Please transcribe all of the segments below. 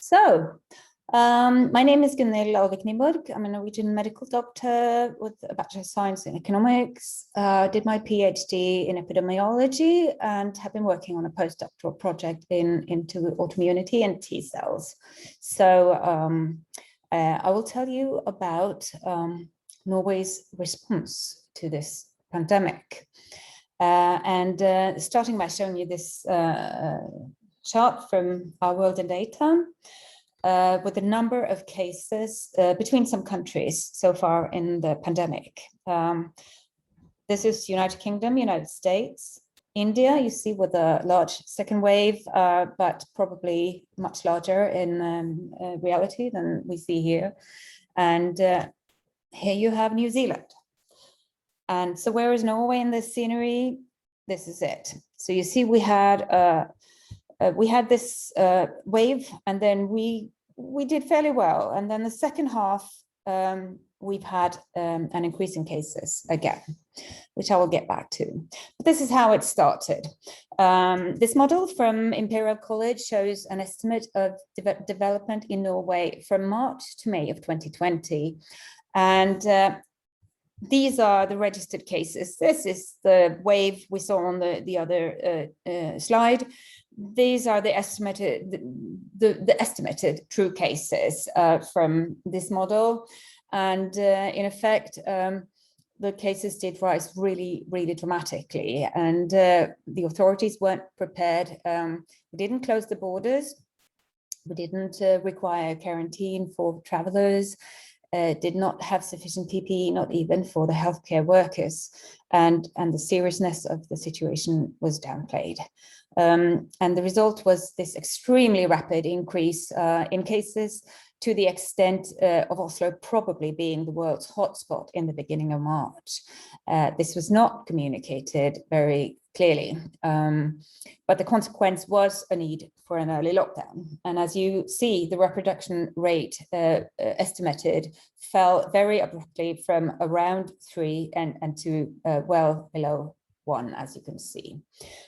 So, my name is Gunhild of Nyborg. I'm a Norwegian medical doctor with a Bachelor of Science in Economics, did my PhD in epidemiology and have been working on a postdoctoral project into autoimmunity and T cells. So I will tell you about Norway's response to this pandemic. Starting by showing you this chart from our world in data, with the number of cases between some countries so far in the pandemic. This is United Kingdom, United States, India, you see with a large second wave, but probably much larger in reality than we see here. And here you have New Zealand. And so where is Norway in this scenery? This is it. So you see we had this wave, and then we did fairly well. And then the second half, we've had an increase in cases again, which I will get back to. But this is how it started. This model from Imperial College shows an estimate of development in Norway from March to May of 2020. And these are the registered cases. This is the wave we saw on the other slide. These are the estimated true cases from this model. And in effect, the cases did rise really, really dramatically. And the authorities weren't prepared. We didn't close the borders. We didn't require quarantine for travelers. Did not have sufficient PPE, not even for the healthcare workers, and the seriousness of the situation was downplayed. And the result was this extremely rapid increase in cases, to the extent of Oslo probably being the world's hotspot in the beginning of March. This was not communicated very clearly, but the consequence was a need for an early lockdown. And as you see, the reproduction rate estimated fell very abruptly from around 3 and to well below 1, as you can see.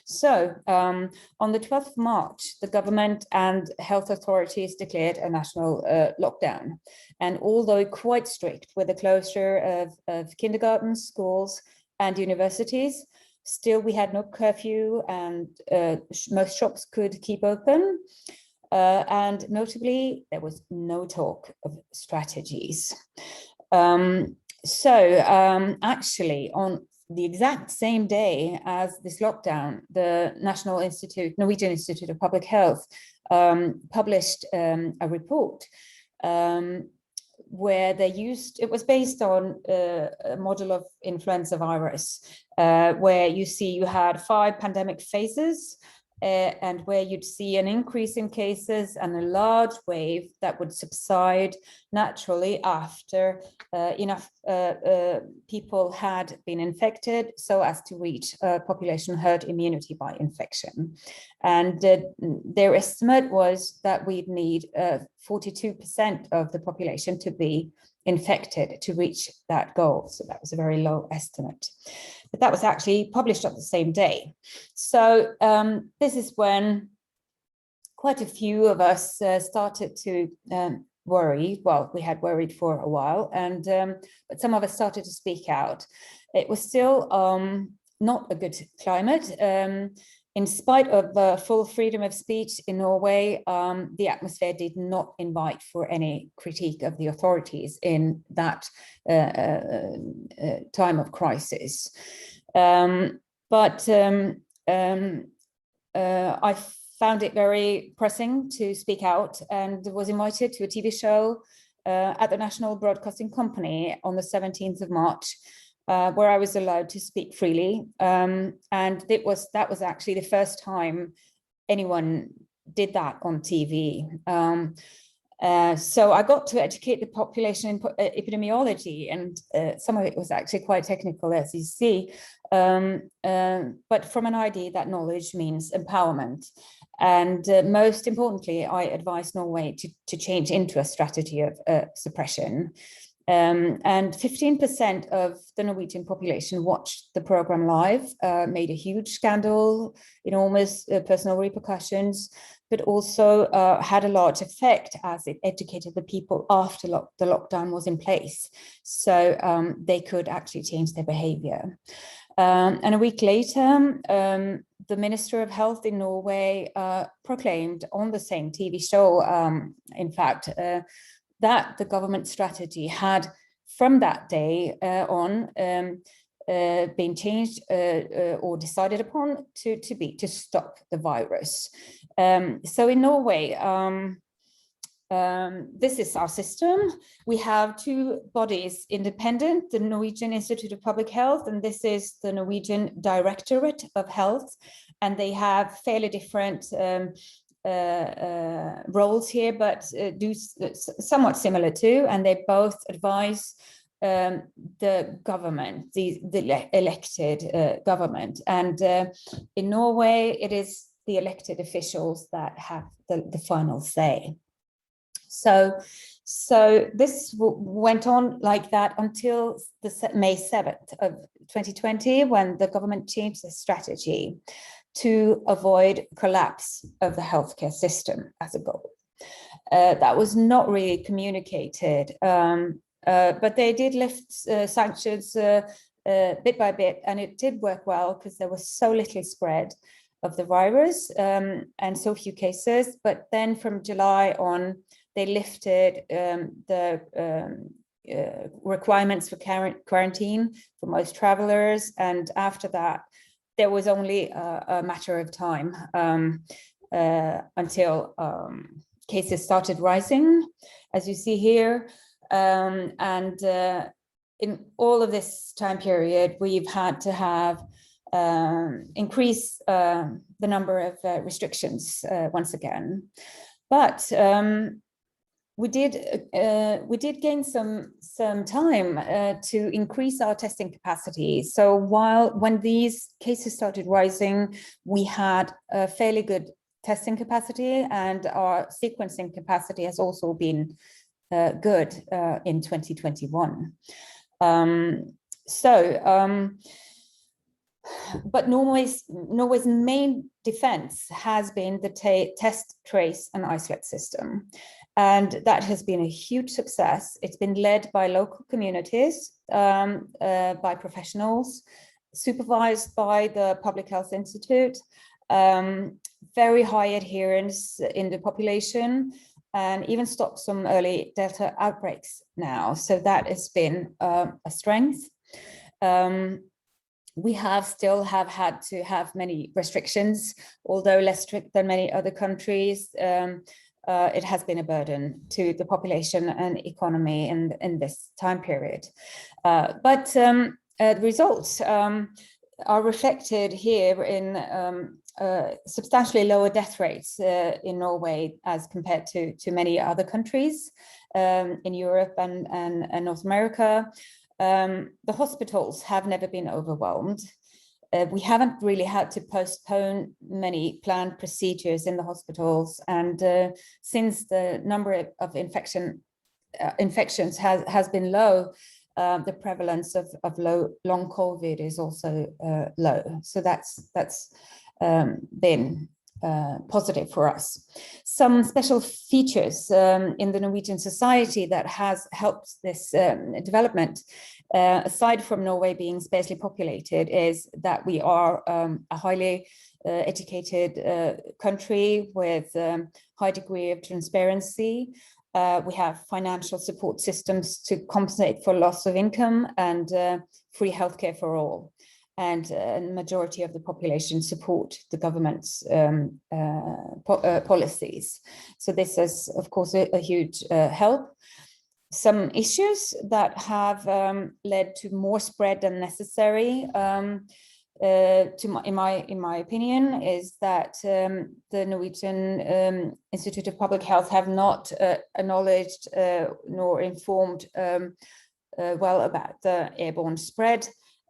So on the 12th of March, the government and health authorities declared a national lockdown. And although quite strict with the closure of kindergartens, schools, and universities, still we had no curfew, and most shops could keep open. And notably, there was no talk of strategies. Actually, on the exact same day as this lockdown, the Norwegian Institute of Public Health published a report where it was based on a model of influenza virus, where you had 5 pandemic phases, and where you'd see an increase in cases and a large wave that would subside naturally after enough people had been infected, so as to reach population herd immunity by infection. And their estimate was that we'd need 42% of the population to be infected to reach that goal. So that was a very low estimate. But that was actually published on the same day. So this is when quite a few of us started to worry. Well, we had worried for a while, and but some of us started to speak out. It was still not a good climate. In spite of full freedom of speech in Norway, the atmosphere did not invite for any critique of the authorities in that time of crisis. I found it very pressing to speak out, and was invited to a TV show at the National Broadcasting Company on the 17th of March, where I was allowed to speak freely. And that was actually the first time anyone did that on TV. So I got to educate the population in epidemiology, and some of it was actually quite technical, as you see. But from an idea that knowledge means empowerment. And most importantly, I advised Norway to change into a strategy of suppression. And 15% of the Norwegian population watched the program live, made a huge scandal, enormous personal repercussions, but also had a large effect as it educated the people after the lockdown was in place. So they could actually change their behavior. And a week later, the Minister of Health in Norway proclaimed on the same TV show, in fact, that the government strategy had, from that day on, been changed or decided upon to stop the virus. So in Norway, this is our system. We have two bodies independent, the Norwegian Institute of Public Health, and this is the Norwegian Directorate of Health, and they have fairly different roles here, but do somewhat similar too, and they both advise the government, the elected government. And in Norway, it is the elected officials that have the final say. So this went on like that until May 7th of 2020, when the government changed the strategy to avoid collapse of the healthcare system as a goal. That was not really communicated, but they did lift sanctions bit by bit, and it did work well because there was so little spread of the virus and so few cases. But then from July on, they lifted the requirements for quarantine for most travelers, and after that, there was only a matter of time until cases started rising, as you see here. And in all of this time period, we've had to have increase the number of restrictions once again. But we did gain some time to increase our testing capacity. So when these cases started rising, we had a fairly good testing capacity, and our sequencing capacity has also been good in 2021. But Norway's main defense has been the test, trace, and isolate system. And that has been a huge success. It's been led by local communities, by professionals, supervised by the Public Health Institute, very high adherence in the population, and even stopped some early Delta outbreaks now. So that has been a strength. We still have had to have many restrictions, although less strict than many other countries. It has been a burden to the population and economy in this time period. But the results are reflected here in substantially lower death rates in Norway as compared to many other countries in Europe and North America. The hospitals have never been overwhelmed. We haven't really had to postpone many planned procedures in the hospitals, and since the number of infections has been low, the prevalence of long COVID is also low. So that's been positive for us. Some special features in the Norwegian society that has helped this development, aside from Norway being sparsely populated, is that we are a highly educated country with high degree of transparency. We have financial support systems to compensate for loss of income, and free healthcare for all. And a majority of the population support the government's policies. So this is, of course, a huge help. Some issues that have led to more spread than necessary, in my opinion, is that the Norwegian Institute of Public Health have not acknowledged nor informed well about the airborne spread,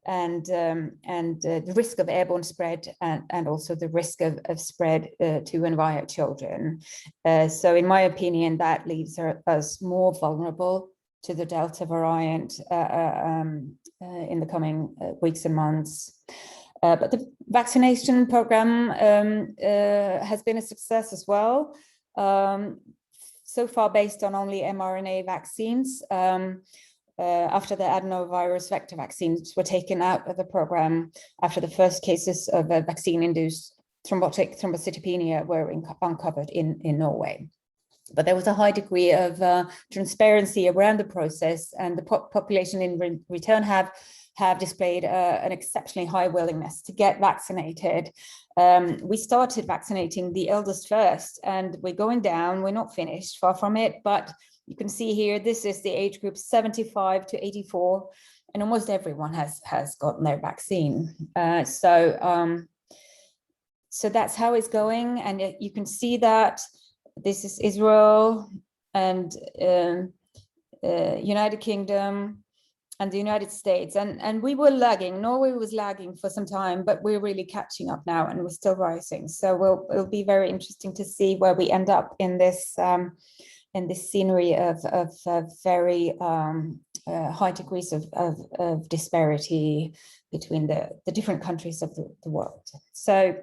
and the risk of airborne spread, and also the risk of spread to and via children. So in my opinion, that leaves us more vulnerable to the Delta variant in the coming weeks and months. But the vaccination program has been a success as well. So far based on only mRNA vaccines, after the adenovirus vector vaccines were taken out of the program after the first cases of vaccine-induced thrombotic thrombocytopenia were uncovered in Norway. But there was a high degree of transparency around the process, and the population in return have displayed an exceptionally high willingness to get vaccinated. We started vaccinating the eldest first, and we're going down. We're not finished, far from it, but you can see here, this is the age group 75 to 84, and almost everyone has gotten their vaccine. So that's how it's going, and you can see that this is Israel and United Kingdom and the United States, and we were lagging. Norway was lagging for some time, but we're really catching up now, and we're still rising. So it'll be very interesting to see where we end up in this scenery of very high degrees of disparity between the different countries of the world. So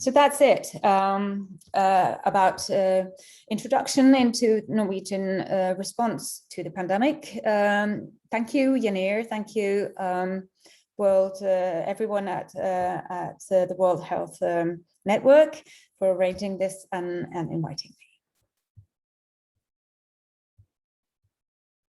that's it about introduction into Norwegian response to the pandemic. Thank you, Janir. Thank you, everyone at the World Health Network for arranging this and inviting me.